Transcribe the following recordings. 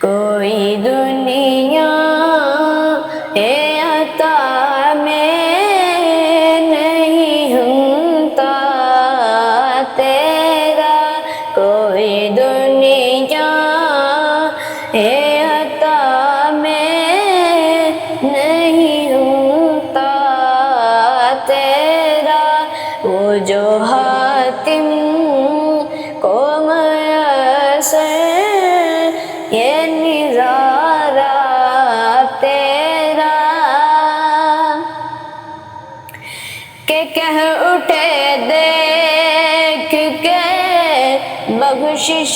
کوئی دنیا عطا میں نہیں ہمتا تیرا، کوئی دنیا عطا میں نہیں ہمتا تیرا، وہ جو حاتم کو میسر یہ نظارہ تیرا، کہ کہہ اٹھے دیکھ کے بخشش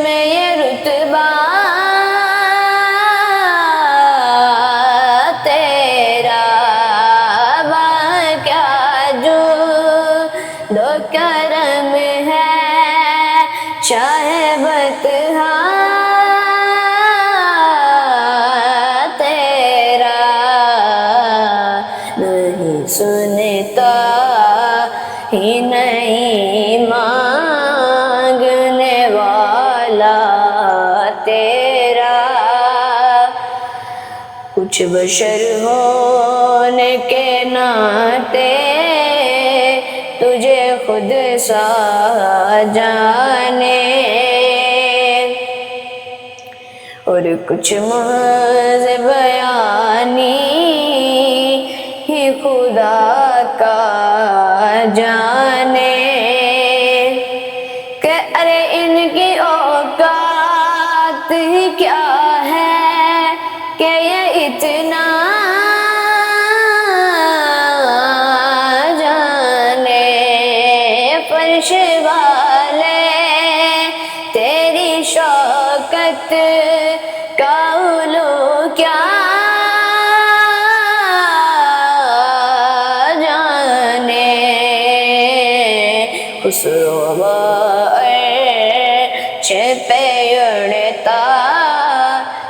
میں یہ رتبہ تیرا، وہاں کیا جود و کرم ہے چاہے بتہا تیرا، نہیں سنتا ہی نہیں مانگنے والا تیرا، کچھ بشر ہونے کے ناطے تجھے خود سا جانے، اور کچھ محض بیانی ہی خدا کا جانے، کہ ارے ان کی اوقات ہی کیا ہے کہ یہ اتنا جانے، فرش والے تیری شوکت کا علو کیا جانے، خسرو عرش پہ اڑتا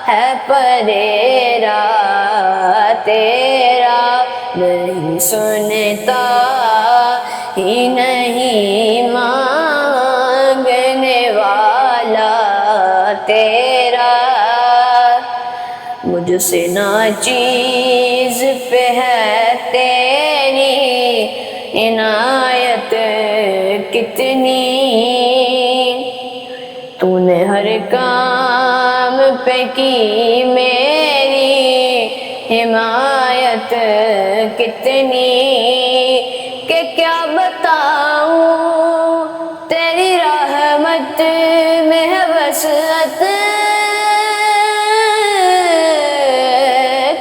ہے پریرا تیرا، نہیں سنتا ہی نہیں مانگنے والا تیرا، مجھ سے ناچیز پہ ہے تیری عنایت کتنی، تو نے ہر کام پہ کی میری حمایت کتنی، کہ کیا بتاؤں تیری رحمت میں ہے وسعت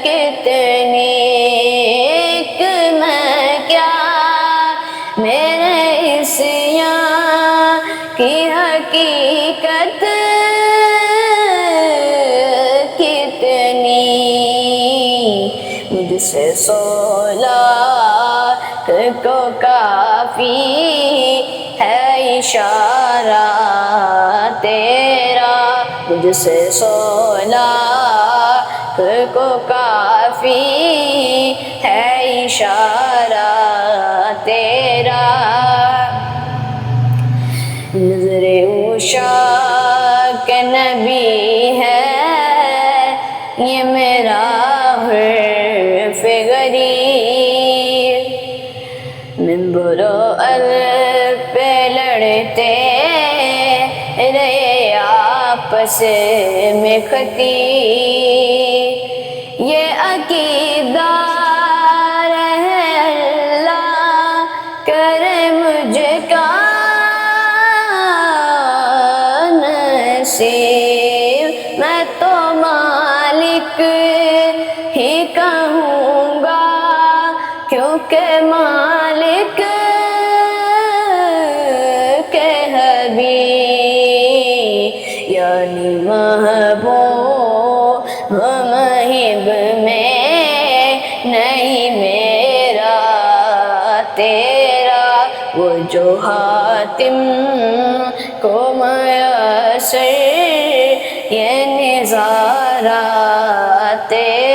کتنی، کہ میں کیا میرے عصیاں کی حقیقت کتنی، مجھ سے 16 کو کافی ہے اشارہ تیرا، مجھ سے 16 کو کافی ہے اشارہ تیرا، نظر عشاق کے نبی ہے یہ میرا حرف غریب، منبر و الف پہ لڑتے رہے آپس میں خطیب، یہ عقیدہ رہے اللہ کرے مجھے کا نصیب، میں تو مالک ہی کہوں گا کیونکہ مالک کے حبیب یعنی محبوب مہب میں نہیں میرا تیرا، وہ جو حاتم کو میسر یہ نظارہ تیرا۔